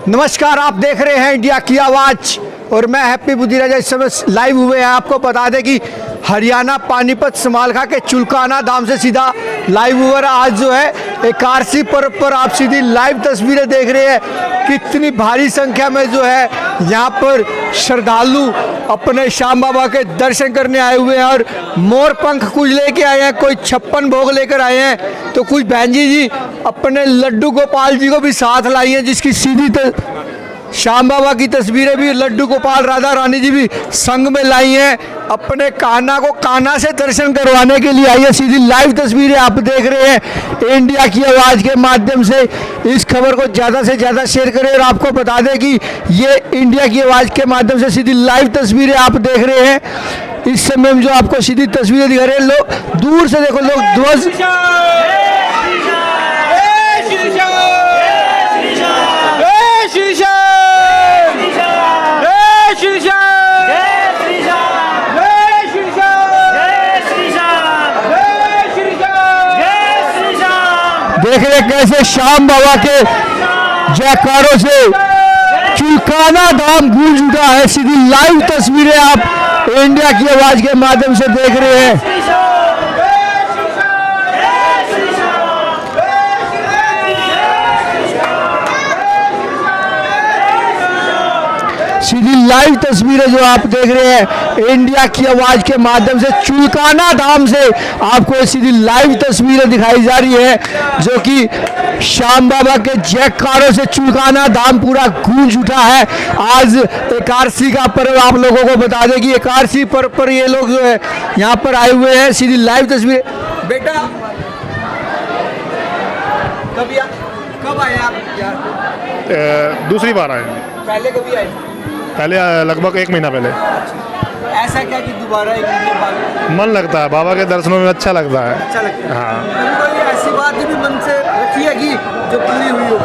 नमस्कार, आप देख रहे हैं इंडिया की आवाज़ और मैं हैप्पी बुद्धिराजा। इस समय लाइव हुए हैं। आपको बता दें कि हरियाणा पानीपत समालखा के चुलकाना धाम से सीधा लाइव हुआ। आज जो है एकादशी पर्व पर आप सीधी लाइव तस्वीरें देख रहे हैं। कितनी भारी संख्या में जो है यहाँ पर श्रद्धालु अपने श्याम बाबा के दर्शन करने आए हुए हैं और मोर पंख कुछ लेके आए हैं, कोई 56 भोग लेकर आए हैं, तो कुछ बहन जी अपने लड्डू गोपाल जी को भी साथ लाई हैं, जिसकी सीधी श्याम बाबा की तस्वीरें भी लड्डू गोपाल राधा रानी जी भी संग में लाई हैं। अपने कान्हा को कान्हा से दर्शन करवाने के लिए आई है। सीधी लाइव तस्वीरें आप देख रहे हैं इंडिया की आवाज़ के माध्यम से। इस खबर को ज़्यादा से ज़्यादा शेयर करें और आपको बता दें कि ये इंडिया की आवाज़ के माध्यम से सीधी लाइव तस्वीरें आप देख रहे हैं। इस समय जो आपको सीधी तस्वीरें दिखा रहे हैं, लोग दूर से देखो, लोग ध्वज देख रहे कैसे श्याम बाबा के जयकारों से चुलकाना धाम गूंज उठा है। सीधी लाइव तस्वीरें आप इंडिया की आवाज के माध्यम से देख रहे हैं। सीधी लाइव तस्वीरें जो आप देख रहे हैं इंडिया की आवाज के माध्यम से चुलकाना धाम से आपको सीधी लाइव तस्वीरें दिखाई जा रही है, जो कि श्याम बाबा के जयकारों से चुलकाना धाम पूरा गूंज उठा है। आज एकादशी का पर्व आप लोगों को बता दें कि एकादशी पर्व पर ये लोग जो है यहाँ पर आए हुए हैं। सीधी लाइव तस्वीरें। बेटा कब आए आप? दूसरी बार आए। पहले कभी आए? पहले लगभग 1 महीना पहले। ऐसा क्या कि दोबारा एक बार मन लगता है बाबा के दर्शनों में, अच्छा लगता है। अच्छा लगता है। हाँ, कोई ऐसी बात भी मन से रखी है कि जो पूरी हुई हो?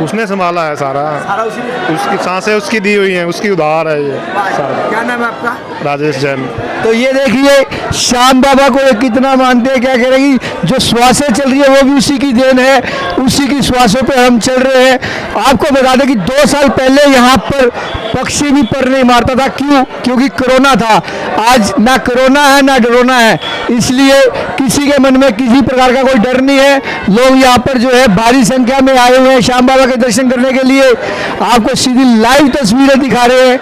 उसने संभाला है सारा उसी ने? उसकी सांसें उसकी दी हुई हैं, उसकी उधार है ये सारा। क्या नाम है आपका? राजेश जैन। तो ये देखिए श्याम बाबा को ये कितना मानते हैं। क्या कह रहे हैं कि जो श्वासें चल रही है वो भी उसी की देन है, उसी की श्वासों पे हम चल रहे हैं। आपको बता दें कि 2 साल पहले यहाँ पर पक्षी भी पर नहीं मारता था। क्यों? क्योंकि कोरोना था। आज ना कोरोना है ना डरोना है, इसलिए किसी के मन में किसी प्रकार का कोई डर नहीं है। लोग यहाँ पर जो है भारी संख्या में आए हुए हैं श्याम बाबा के दर्शन करने के लिए। आपको सीधी लाइव तस्वीरें दिखा रहे हैं।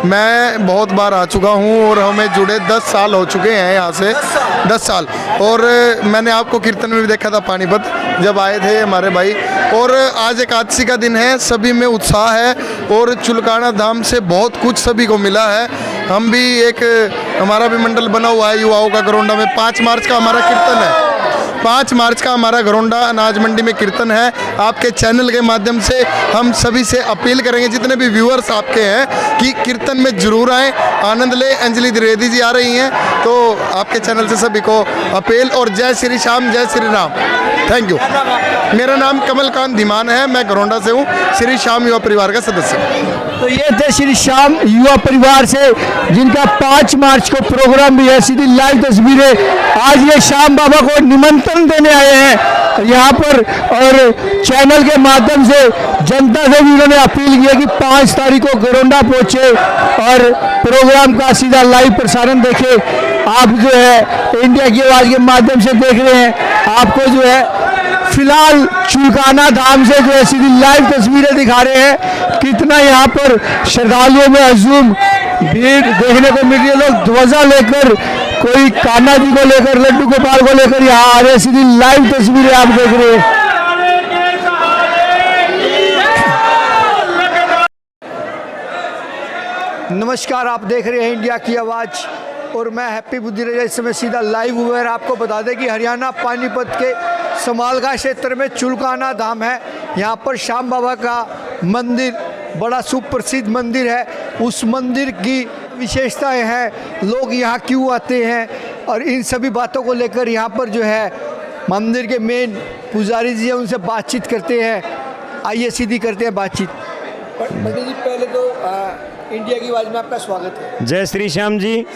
मैं बहुत बार आ चुका हूँ और हमें जुड़े 10 साल हो चुके हैं यहाँ से। 10 साल। और मैंने आपको कीर्तन में भी देखा था पानीपत जब आए थे हमारे भाई। और आज एकादशी का दिन है, सभी में उत्साह है और चुलकाना धाम से बहुत कुछ सभी को मिला है। हम भी हमारा भी मंडल बना हुआ है युवाओं का गरोंडा में। 5 मार्च का हमारा कीर्तन है। 5 मार्च का हमारा गरोंडा अनाज मंडी में कीर्तन है। आपके चैनल के माध्यम से हम सभी से अपील करेंगे, जितने भी व्यूअर्स आपके हैं, कि कीर्तन में जरूर आएँ, आनंद ले। अंजलि द्विवेदी जी आ रही हैं, तो आपके चैनल से सभी को अपील। और जय श्री श्याम, जय श्री राम। Thank you. मेरा नाम कमलकांत धीमान है, मैं गरोंडा से हूँ, श्री श्याम युवा परिवार का सदस्य। तो ये थे श्री श्याम युवा परिवार से, जिनका 5 मार्च को प्रोग्राम भी है। सीधी लाइव तस्वीरें। आज ये श्याम बाबा को निमंत्रण देने आए हैं यहाँ पर और चैनल के माध्यम से जनता से भी उन्होंने अपील की है कि 5 तारीख को गरोंडा पहुँचे और प्रोग्राम का सीधा लाइव प्रसारण देखे। आप जो है इंडिया की आवाज़ के माध्यम से देख रहे हैं। आपको जो है फिलहाल चुलकाना धाम से जो है सीधी लाइव तस्वीरें दिखा रहे हैं। कितना यहाँ पर श्रद्धालुओं में हजूम भीड़ देखने को मिल रही है। लोग ध्वजा लेकर, कोई कान्हा जी को लेकर, लड्डू गोपाल को लेकर यहाँ आ रहे हैं। सीधी लाइव तस्वीरें आप देख रहे हैं। नमस्कार, आप देख रहे हैं इंडिया की आवाज़ और मैं हैप्पी बुद्धिराजा। इस समय सीधा लाइव हुआ है। आपको बता दें कि हरियाणा पानीपत के समालखा क्षेत्र में चुलकाना धाम है। यहाँ पर श्याम बाबा का मंदिर बड़ा सुप्रसिद्ध मंदिर है। उस मंदिर की विशेषताएं हैं, लोग यहाँ क्यों आते हैं और इन सभी बातों को लेकर यहाँ पर जो है मंदिर के मेन पुजारी जी हैं, उनसे बातचीत करते हैं। आइए सीधी करते हैं बातचीत। पंडित जी, पहले तो इंडिया की आवाज़ में आपका स्वागत है। जय श्री श्याम जी।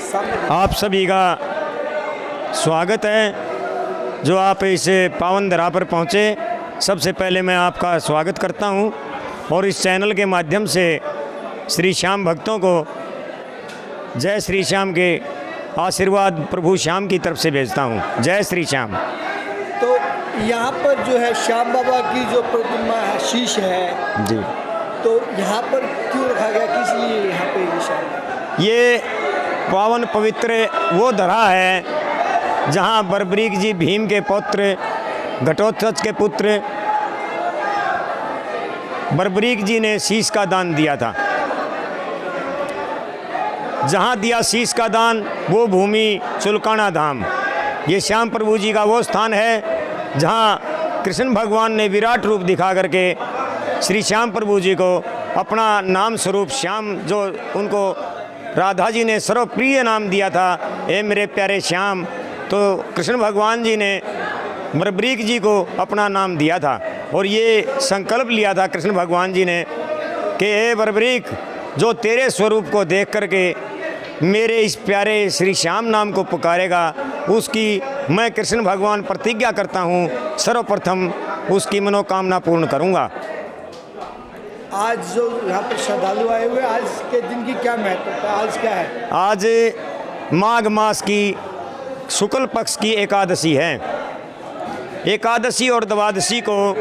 आप सभी का स्वागत है जो आप इस पावन धरा पर पहुँचे। सबसे पहले मैं आपका स्वागत करता हूँ और इस चैनल के माध्यम से श्री श्याम भक्तों को जय श्री श्याम के आशीर्वाद प्रभु श्याम की तरफ से भेजता हूँ। जय श्री श्याम। तो यहाँ पर जो है श्याम बाबा की जो प्रतिमा है, शीश है जी, तो यहाँ पर क्यों रखा गया, किस लिए यहाँ पे ये श्याम? ये पावन पवित्र वो धरा है जहाँ बर्बरीक जी भीम के पुत्र, घटोत्कच के पुत्र बर्बरीक जी ने शीश का दान दिया था। जहाँ दिया शीश का दान वो भूमि चुलकाना धाम। ये श्याम प्रभु जी का वो स्थान है जहाँ कृष्ण भगवान ने विराट रूप दिखा करके श्री श्याम प्रभु जी को अपना नाम स्वरूप श्याम, जो उनको राधा जी ने सर्वप्रिय नाम दिया था, ए मेरे प्यारे श्याम, तो कृष्ण भगवान जी ने बर्बरीक जी को अपना नाम दिया था। और ये संकल्प लिया था कृष्ण भगवान जी ने कि ए बर्बरीक, जो तेरे स्वरूप को देख करके मेरे इस प्यारे श्री श्याम नाम को पुकारेगा, उसकी मैं कृष्ण भगवान प्रतिज्ञा करता हूँ सर्वप्रथम उसकी मनोकामना पूर्ण करूँगा। आज जो यहाँ पर श्रद्धालु आए हुए, आज के दिन की क्या महत्वता, आज क्या है? आज माघ मास की शुक्ल पक्ष की एकादशी है। एकादशी और द्वादशी को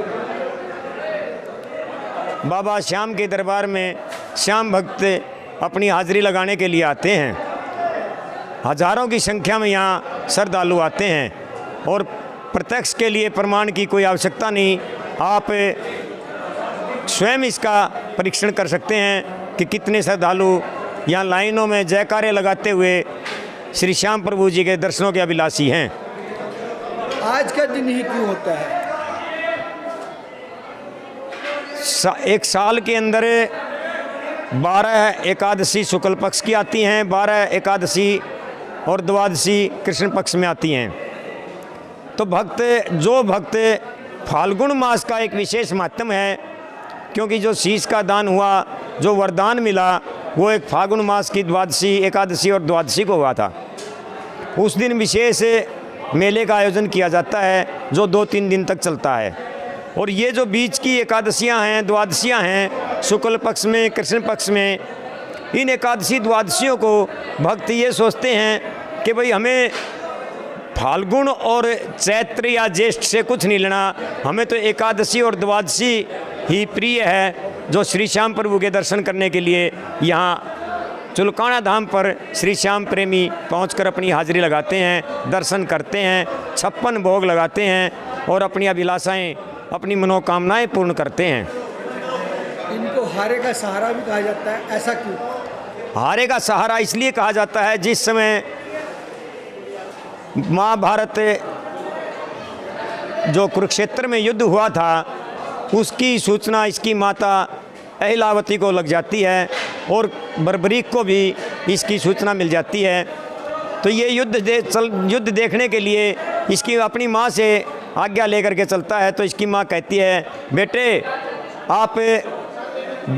बाबा श्याम के दरबार में श्याम भक्त अपनी हाजिरी लगाने के लिए आते हैं। हजारों की संख्या में यहाँ श्रद्धालु आते हैं और प्रत्यक्ष के लिए प्रमाण की कोई आवश्यकता नहीं, आप स्वयं इसका परीक्षण कर सकते हैं कि कितने श्रद्धालु यहाँ लाइनों में जयकारे लगाते हुए श्री श्याम प्रभु जी के दर्शनों के अभिलाषी हैं। आज का दिन ही क्यों होता है? एक साल के अंदर 12 एकादशी शुक्ल पक्ष की आती हैं, 12 एकादशी और द्वादशी कृष्ण पक्ष में आती हैं। तो जो भक्त फाल्गुन मास का एक विशेष महत्व है, क्योंकि जो शीश का दान हुआ, जो वरदान मिला, वो एक फाल्गुन मास की द्वादशी, एकादशी और द्वादशी को हुआ था। उस दिन विशेष मेले का आयोजन किया जाता है जो 2-3 दिन तक चलता है। और ये जो बीच की एकादशियां हैं, द्वादशियां हैं, शुक्ल पक्ष में, कृष्ण पक्ष में, इन एकादशी द्वादशियों को भक्त ये सोचते हैं कि भाई हमें फाल्गुन और चैत्र या ज्येष्ठ से कुछ नहीं लेना, हमें तो एकादशी और द्वादशी ही प्रिय है, जो श्री श्याम प्रभु के दर्शन करने के लिए यहाँ चुलकाना धाम पर श्री श्याम प्रेमी पहुंचकर अपनी हाजिरी लगाते हैं, दर्शन करते हैं, 56 भोग लगाते हैं और अपनी अभिलाषाएं, अपनी मनोकामनाएं पूर्ण करते हैं। इनको हारे का सहारा भी कहा जाता है, ऐसा क्यों? हारे का सहारा इसलिए कहा जाता है, जिस समय महाभारत जो कुरुक्षेत्र में युद्ध हुआ था, उसकी सूचना इसकी माता अहिलावती को लग जाती है और बर्बरीक को भी इसकी सूचना मिल जाती है। तो ये युद्ध देखने के लिए इसकी अपनी माँ से आज्ञा लेकर के चलता है। तो इसकी माँ कहती है, बेटे आप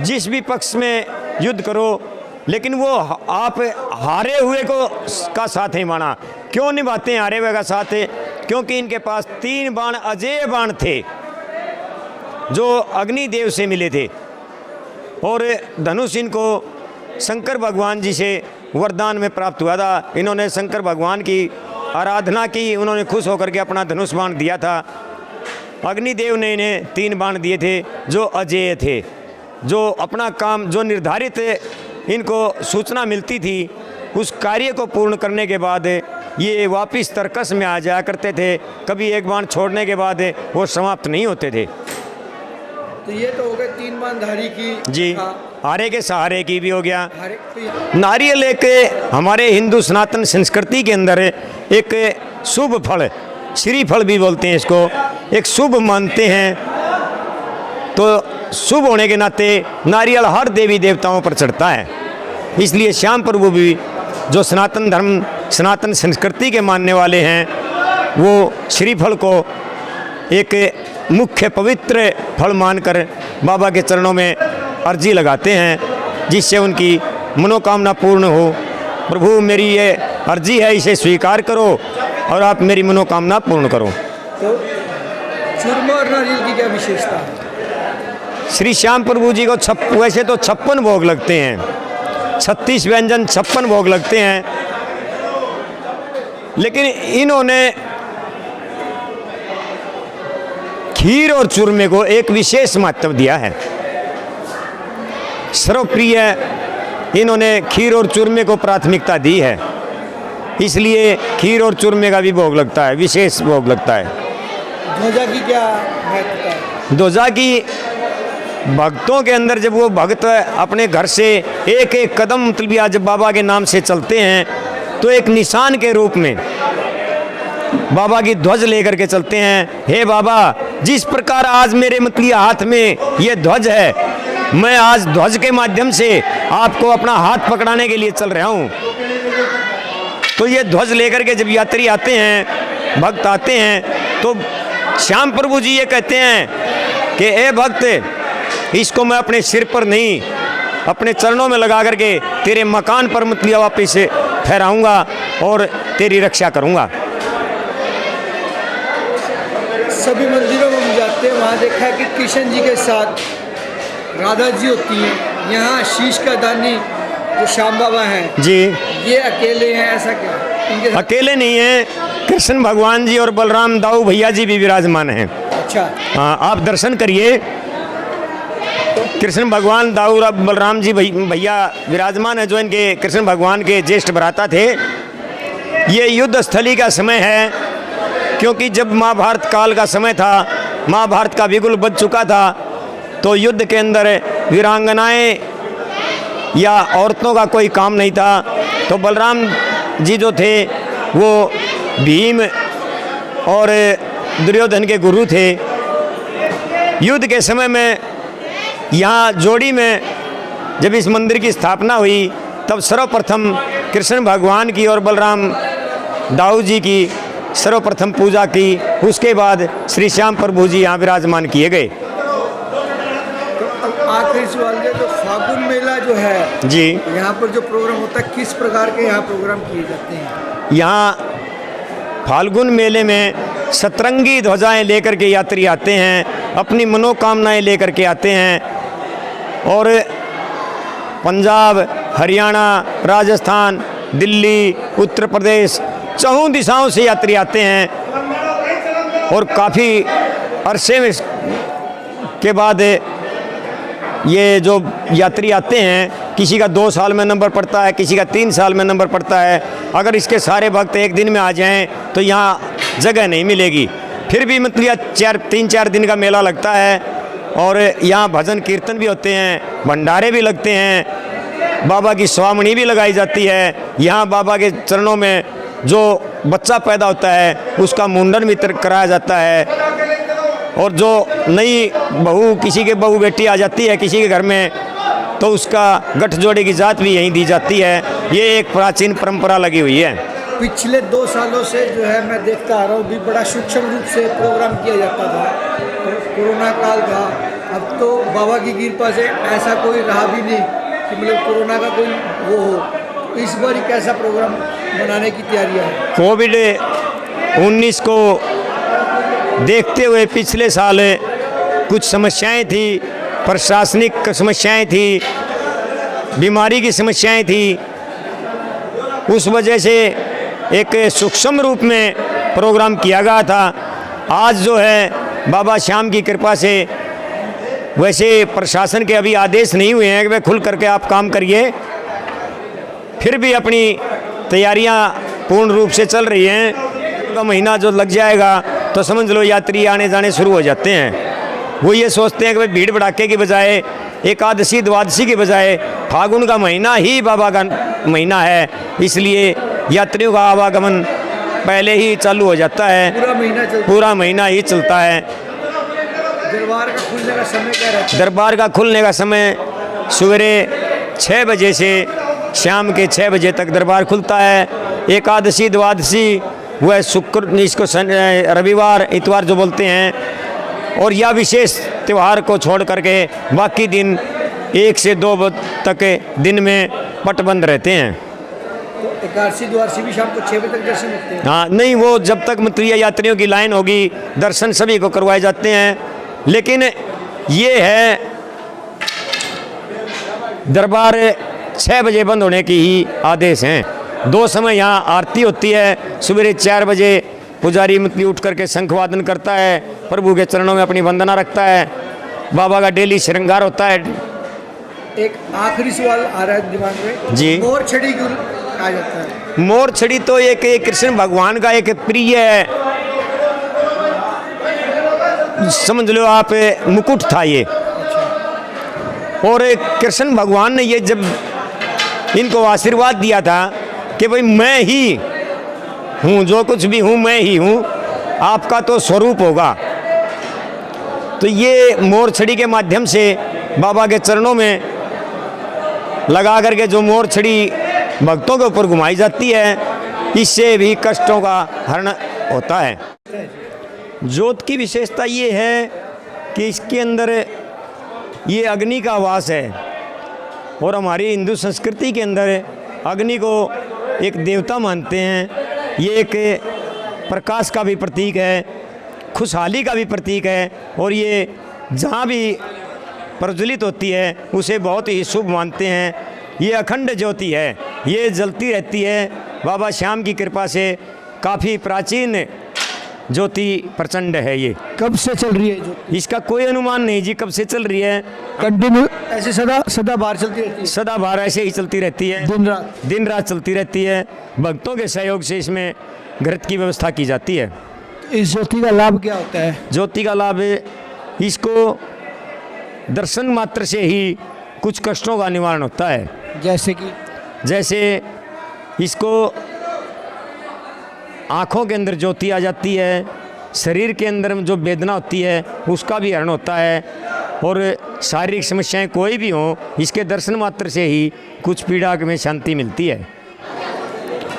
जिस भी पक्ष में युद्ध करो, लेकिन वो आप हारे हुए का साथ ही माना। क्यों निभाते हैं हारे हुए का साथ? क्योंकि इनके पास 3 बाण अजेय बाण थे जो अग्निदेव से मिले थे, और धनुष इनको शंकर भगवान जी से वरदान में प्राप्त हुआ था। इन्होंने शंकर भगवान की आराधना की, उन्होंने खुश होकर के अपना धनुष बाण दिया था। अग्निदेव ने इन्हें 3 बाण दिए थे जो अजेय थे, जो अपना काम, जो निर्धारित इनको सूचना मिलती थी, उस कार्य को पूर्ण करने के बाद ये वापस तर्कस में आ जाया करते थे। कभी एक बाण छोड़ने के बाद वो समाप्त नहीं होते थे। तो ये तो हो गए 3 बाणधारी की जी, हारे के सहारे की भी हो गया। तो नारियल एक हमारे हिंदू सनातन संस्कृति के अंदर एक शुभ फल, श्रीफल भी बोलते हैं इसको, एक शुभ मानते हैं। तो शुभ होने के नाते नारियल हर देवी देवताओं पर चढ़ता है। इसलिए श्याम प्रभु भी जो सनातन धर्म, सनातन संस्कृति के मानने वाले हैं, वो श्रीफल को एक मुख्य पवित्र फल मानकर बाबा के चरणों में अर्जी लगाते हैं, जिससे उनकी मनोकामना पूर्ण हो। प्रभु मेरी ये अर्जी है, इसे स्वीकार करो और आप मेरी मनोकामना पूर्ण करो। तो चूरमा और नारियल की क्या विशेषता है? श्री श्याम प्रभु जी को वैसे तो 56 भोग लगते हैं, 36 व्यंजन 56 भोग लगते हैं, लेकिन इन्होंने खीर और चूरमे को एक विशेष महत्व दिया है। सर्वप्रिय इन्होंने खीर और चूरमे को प्राथमिकता दी है, इसलिए खीर और चूरमे का भी भोग लगता है, विशेष भोग लगता है। ध्वजा की क्या महत्वता है? ध्वजा की भक्तों के अंदर जब वो भक्त अपने घर से एक एक कदम मतलब आज जब बाबा के नाम से चलते हैं तो एक निशान के रूप में बाबा की ध्वज लेकर के चलते हैं। हे बाबा, जिस प्रकार आज मेरे मतलब हाथ में ये ध्वज है, मैं आज ध्वज के माध्यम से आपको अपना हाथ पकड़ाने के लिए चल रहा हूँ। तो ये ध्वज लेकर के जब यात्री आते हैं, भक्त आते हैं, तो श्याम प्रभु जी ये कहते हैं कि ए भक्त, इसको मैं अपने सिर पर नहीं, अपने चरणों में लगा करके तेरे मकान पर मतलब वापिस ठहराऊंगा और तेरी रक्षा करूंगा। सभी मंदिरों में हम जाते हैं, वहाँ देखा है कि कृष्ण जी के साथ राधा जी होती हैं। यहाँ शीश का दानी जो श्याम बाबा हैं जी, ये अकेले हैं, ऐसा क्या? इनके साथ अकेले नहीं हैं, कृष्ण भगवान जी और बलराम दाऊ भैया जी भी विराजमान हैं। अच्छा, हाँ, आप दर्शन करिए, कृष्ण भगवान दाऊ बलराम जी भैया विराजमान है, जो इनके कृष्ण भगवान के ज्येष्ठ भ्राता थे। ये युद्ध स्थली का समय है, क्योंकि जब महाभारत काल का समय था, महाभारत का बिगुल बज चुका था, तो युद्ध के अंदर वीरांगनाएं या औरतों का कोई काम नहीं था। तो बलराम जी जो थे वो भीम और दुर्योधन के गुरु थे। युद्ध के समय में यहाँ जोड़ी में जब इस मंदिर की स्थापना हुई, तब सर्वप्रथम कृष्ण भगवान की और बलराम दाऊ जी की सर्वप्रथम पूजा की। उसके बाद श्री श्याम प्रभु जी यहाँ विराजमान किए गए। तो अब आखिरी सवाल है, तो फागुन मेला जो है जी, यहाँ पर जो प्रोग्राम होता है, किस प्रकार के यहाँ प्रोग्राम किए जाते हैं? यहाँ फाल्गुन मेले में सतरंगी ध्वजाएं लेकर के यात्री आते हैं, अपनी मनोकामनाएं लेकर के आते हैं, और पंजाब, हरियाणा, राजस्थान, दिल्ली, उत्तर प्रदेश, चौं दिशाओं से यात्री आते हैं। और काफ़ी अरसे में के बाद ये जो यात्री आते हैं, किसी का 2 साल में नंबर पड़ता है, किसी का 3 साल में नंबर पड़ता है। अगर इसके सारे भक्त एक दिन में आ जाएं तो यहाँ जगह नहीं मिलेगी। फिर भी मतलब 3-4 दिन का मेला लगता है, और यहाँ भजन कीर्तन भी होते हैं, भंडारे भी लगते हैं, बाबा की स्वामणी भी लगाई जाती है। यहाँ बाबा के चरणों में जो बच्चा पैदा होता है उसका मुंडन भी कराया जाता है, और जो नई बहू, किसी के बहू बेटी आ जाती है किसी के घर में, तो उसका गठजोड़े की जात भी यहीं दी जाती है। ये एक प्राचीन परंपरा लगी हुई है। पिछले 2 सालों से जो है मैं देखता आ रहा हूँ, भी बड़ा सूक्ष्म रूप से प्रोग्राम किया जाता था। तो कोरोना काल था, अब तो बाबा की कृपा से ऐसा कोई रहा भी नहीं कि मतलब कोरोना का कोई वो हो। इस बार कैसा प्रोग्राम बनाने की तैयारियाँ है? कोविड-19 को देखते हुए पिछले साल कुछ समस्याएं थी, प्रशासनिक समस्याएं थी, बीमारी की समस्याएं थी, उस वजह से एक सूक्ष्म रूप में प्रोग्राम किया गया था। आज जो है बाबा श्याम की कृपा से, वैसे प्रशासन के अभी आदेश नहीं हुए हैं कि वे खुल करके आप काम करिए, फिर भी अपनी तैयारियां पूर्ण रूप से चल रही हैं। का महीना जो लग जाएगा तो समझ लो यात्री आने जाने शुरू हो जाते हैं। वो ये सोचते हैं कि भाई भीड़ भड़ाके की बजाय, एकादशी द्वादशी की बजाय फागुन का महीना ही बाबा का महीना है, इसलिए यात्रियों का आवागमन पहले ही चालू हो जाता है। पूरा महीना ही चलता है। दरबार का खुलने का समय क्या रहता है? दरबार का खुलने का समय सवेरे 6 बजे से शाम के 6 बजे तक दरबार खुलता है। एकादशी द्वादशी वह शुक्र, इसको रविवार इतवार जो बोलते हैं, और या विशेष त्यौहार को छोड़ करके बाकी दिन 1 से 2 तक दिन में पट बंद रहते हैं। तो एकादशी द्वादशी भी शाम को 6 बजे तक दर्शन होते हैं। हाँ नहीं, वो जब तक मतलब यात्रियों की लाइन होगी दर्शन सभी को करवाए जाते हैं। लेकिन ये है दरबार 6 बजे बंद होने की ही आदेश हैं। 2 समय यहाँ आरती होती है। सवेरे 4 बजे पुजारी मतलब उठ करके शंख वादन करता है, प्रभु के चरणों में अपनी वंदना रखता है, बाबा का डेली श्रृंगार होता है। एक आखिरी सवाल आ रहा है दिमाग में जी। मोर छड़ी क्यों कहा जाता है? मोर छड़ी तो एक कृष्ण भगवान का एक प्रिय समझ लो आप मुकुट था ये। और कृष्ण भगवान ने ये जब इनको आशीर्वाद दिया था कि भाई मैं ही हूँ, जो कुछ भी हूँ मैं ही हूँ, आपका तो स्वरूप होगा। तो ये मोर छड़ी के माध्यम से बाबा के चरणों में लगा करके जो मोर छड़ी भक्तों के ऊपर घुमाई जाती है, इससे भी कष्टों का हरण होता है। जोत की विशेषता ये है कि इसके अंदर ये अग्नि का वास है और हमारी हिंदू संस्कृति के अंदर अग्नि को एक देवता मानते हैं। ये एक प्रकाश का भी प्रतीक है, खुशहाली का भी प्रतीक है और ये जहाँ भी प्रज्वलित होती है उसे बहुत ही शुभ मानते हैं। ये अखंड ज्योति है, ये जलती रहती है। बाबा श्याम की कृपा से काफ़ी प्राचीन ज्योति प्रचंड है। ये कब से चल रही है जो इसका कोई अनुमान नहीं जी कब से चल रही है। कंटिन्यू ऐसे सदा बाहर चलती रहती है? सदाबहार ऐसे ही चलती रहती है, दिन रात चलती रहती है। भक्तों के सहयोग से इसमें घृत की व्यवस्था की जाती है। इस ज्योति का लाभ क्या होता है? ज्योति का लाभ इसको दर्शन मात्र से ही कुछ कष्टों का निवारण होता है। जैसे इसको आँखों के अंदर ज्योति आ जाती है, शरीर के अंदर जो वेदना होती है उसका भी हरण होता है और शारीरिक समस्याएं कोई भी हों इसके दर्शन मात्र से ही कुछ पीड़ा में शांति मिलती है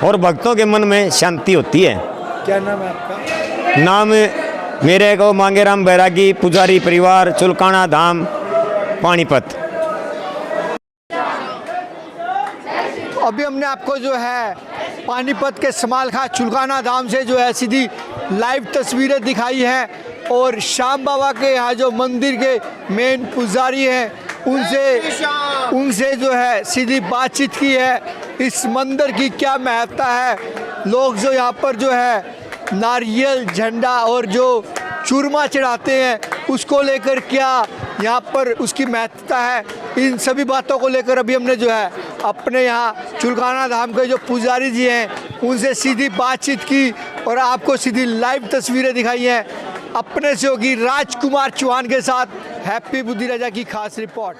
और भक्तों के मन में शांति होती है। क्या नाम है आपका? नाम मेरे को मांगेराम बैरागी, पुजारी परिवार, चुलकाना धाम, पानीपत। अभी हमने आपको जो है पानीपत के समालखा चुलकाना धाम से जो है सीधी लाइव तस्वीरें दिखाई हैं और श्याम बाबा के यहाँ जो मंदिर के मेन पुजारी हैं उनसे जो है सीधी बातचीत की है। इस मंदिर की क्या महत्ता है, लोग जो यहाँ पर जो है नारियल, झंडा और जो चूरमा चढ़ाते हैं उसको लेकर क्या यहाँ पर उसकी महत्ता है, इन सभी बातों को लेकर अभी हमने जो है अपने यहाँ चुलकाना धाम के जो पुजारी जी हैं उनसे सीधी बातचीत की और आपको सीधी लाइव तस्वीरें दिखाई हैं। अपने सहयोगी राजकुमार चौहान के साथ हैप्पी बुद्धि राजा की खास रिपोर्ट।